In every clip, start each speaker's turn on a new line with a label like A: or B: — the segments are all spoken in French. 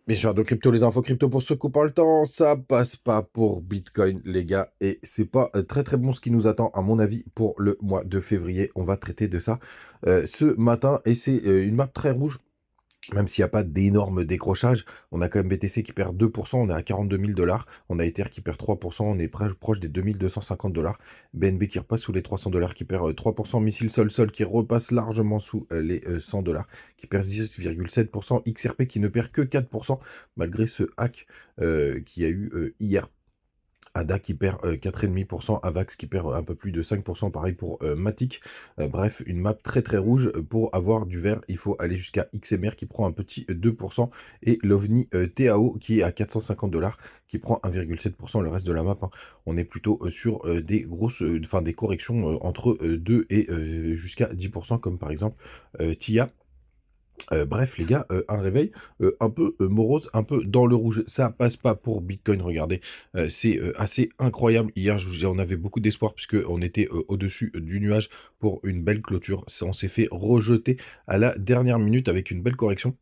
A: Bien sûr, de crypto, les infos crypto pour ceux qui n'ont pas le temps, ça passe pas pour Bitcoin, les gars. Et c'est pas très très bon ce qui nous attend, à mon avis, pour le mois de février. On va traiter de ça ce matin. Et c'est une map très rouge. Même s'il n'y a pas d'énormes décrochages, on a quand même BTC qui perd 2%, on est à 42 000 $. On a Ether qui perd 3%, on est proche des 2250 $. BNB qui repasse sous les 300 $, qui perd 3%. Missile Sol qui repasse largement sous les 100 $, qui perd 10,7%. XRP qui ne perd que 4%, malgré ce hack qu'il y a eu hier. ADA qui perd 4,5%, Avax qui perd un peu plus de 5%, pareil pour Matic. Bref, une map très très rouge. Pour avoir du vert, il faut aller jusqu'à XMR qui prend un petit 2%, et l'OVNI TAO qui est à 450 $, qui prend 1,7%. Le reste de la map, hein, on est plutôt sur des grosses, enfin des corrections entre 2 et jusqu'à 10%, comme par exemple TIA. Bref, les gars, un réveil un peu morose, un peu dans le rouge. Ça passe pas pour Bitcoin, regardez. C'est assez incroyable. Hier, je vous dis, on avait beaucoup d'espoir puisqu'on était au-dessus du nuage pour une belle clôture. On s'est fait rejeter à la dernière minute avec une belle correction.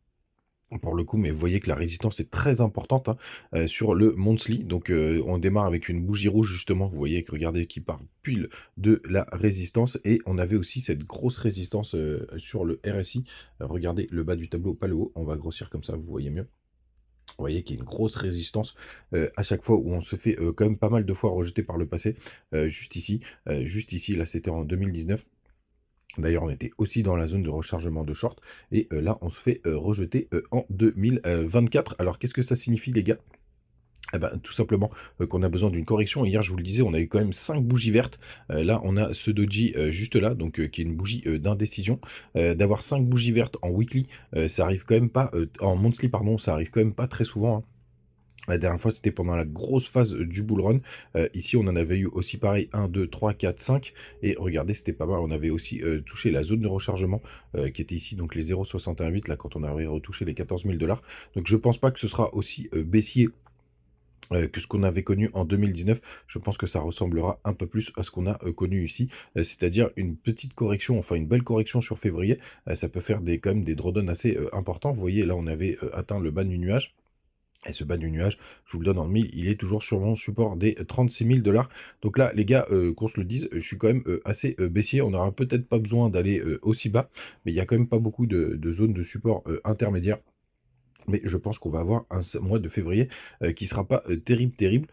A: Pour le coup, mais vous voyez que la résistance est très importante, hein, sur le monthly. Donc, on démarre avec une bougie rouge, justement. Vous voyez que, regardez, qui part pile de la résistance. Et on avait aussi cette grosse résistance sur le RSI. Regardez le bas du tableau, pas le haut. On va grossir comme ça, vous voyez mieux. Vous voyez qu'il y a une grosse résistance à chaque fois où on se fait quand même pas mal de fois rejeter par le passé. Juste ici, là, c'était en 2019. D'ailleurs, on était aussi dans la zone de rechargement de short. Et là, on se fait rejeter en 2024. Alors, qu'est-ce que ça signifie, les gars? Eh ben, tout simplement qu'on a besoin d'une correction. Hier, je vous le disais, on a eu quand même 5 bougies vertes. Là, on a ce doji juste là, donc qui est une bougie d'indécision. D'avoir 5 bougies vertes en weekly, ça arrive quand même pas, en monthly, pardon, ça arrive quand même pas très souvent, hein. La dernière fois, c'était pendant la grosse phase du bull run. Ici, on en avait eu aussi pareil, 1, 2, 3, 4, 5. Et regardez, c'était pas mal. On avait aussi touché la zone de rechargement qui était ici, donc les 0,618, là, quand on avait retouché les 14 000 $. Donc, je pense pas que ce sera aussi baissier que ce qu'on avait connu en 2019. Je pense que ça ressemblera un peu plus à ce qu'on a connu ici, c'est-à-dire une petite correction, enfin une belle correction sur février. Ça peut faire quand même des drawdowns assez importants. Vous voyez, là, on avait atteint le bas du nuage. Et ce bas du nuage, je vous le donne en 1000, il est toujours sur mon support des 36 000 $. Donc là, les gars, qu'on se le dise, je suis quand même assez baissier. On n'aura peut-être pas besoin d'aller aussi bas, mais il y a quand même pas beaucoup de zones de support intermédiaires. Mais je pense qu'on va avoir un mois de février qui sera pas terrible.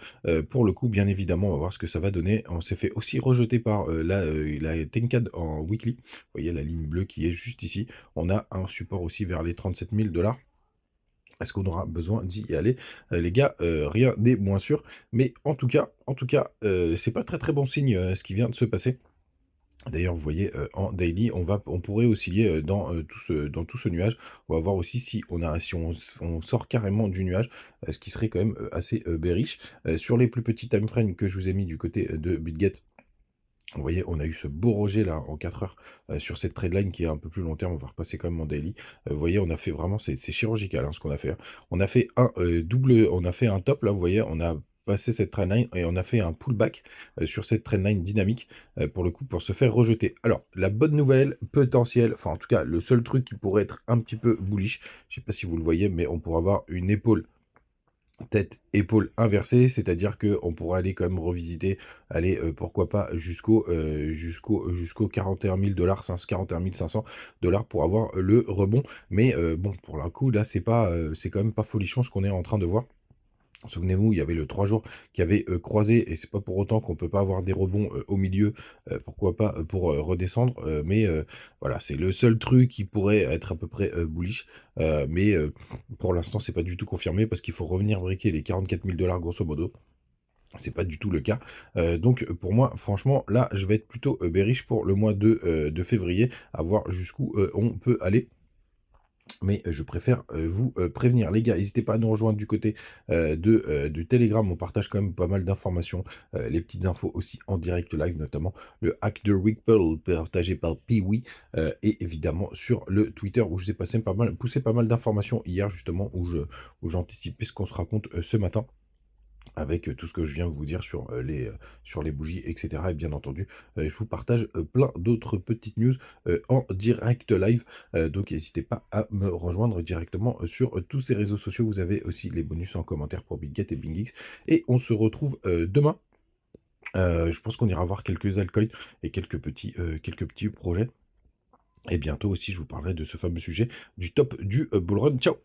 A: Pour le coup, bien évidemment, on va voir ce que ça va donner. On s'est fait aussi rejeter par la Tencad en weekly. Vous voyez la ligne bleue qui est juste ici. On a un support aussi vers les 37 000 $. Est-ce qu'on aura besoin d'y aller? Les gars, rien n'est moins sûr. Mais en tout cas, c'est pas très, très bon signe, ce qui vient de se passer. D'ailleurs, vous voyez, en daily, on pourrait osciller, dans tout ce nuage. On va voir aussi si on sort carrément du nuage, ce qui serait quand même, assez, bearish. Sur les plus petits time frames que je vous ai mis du côté de Bitget, vous voyez, on a eu ce beau rejet là en 4 heures sur cette trade qui est un peu plus long terme. On va repasser quand même en daily. Vous voyez, on a fait vraiment, c'est chirurgical, hein, ce qu'on a fait, hein. On a fait on a fait un top là, vous voyez, on a passé cette trendline et on a fait un pullback sur cette trendline dynamique pour le coup, pour se faire rejeter. Alors, la bonne nouvelle potentielle, enfin en tout cas, le seul truc qui pourrait être un petit peu bullish, je sais pas si vous le voyez, mais on pourrait avoir une épaule tête, épaule inversée, c'est-à-dire que on pourrait aller quand même revisiter, aller, pourquoi pas jusqu'aux 41 000 $, 41 500 $ pour avoir le rebond. Mais, bon, pour le coup, là, c'est quand même pas folichon ce qu'on est en train de voir. Souvenez-vous, il y avait le 3 jours qui avait croisé, et c'est pas pour autant qu'on peut pas avoir des rebonds au milieu, pourquoi pas pour redescendre, mais voilà, c'est le seul truc qui pourrait être à peu près bullish, mais pour l'instant, c'est pas du tout confirmé parce qu'il faut revenir briquer les 44 000 $ grosso modo. C'est pas du tout le cas. Donc pour moi, franchement, là, je vais être plutôt bearish pour le mois de février, à voir jusqu'où on peut aller. Mais je préfère vous prévenir. Les gars, n'hésitez pas à nous rejoindre du côté du Telegram. On partage quand même pas mal d'informations, les petites infos aussi en direct live, notamment le hack de Ripple partagé par Piwi, et évidemment sur le Twitter où je vous ai poussé pas mal d'informations hier justement, où j'anticipais ce qu'on se raconte ce matin. avec tout ce que je viens de vous dire sur les bougies, etc. Et bien entendu, je vous partage plein d'autres petites news en direct live. Donc n'hésitez pas à me rejoindre directement sur tous ces réseaux sociaux. Vous avez aussi les bonus en commentaire pour BigGet et BingX. Et on se retrouve demain. Je pense qu'on ira voir quelques altcoins et quelques petits projets. Et bientôt aussi, je vous parlerai de ce fameux sujet du top du bull run. Ciao!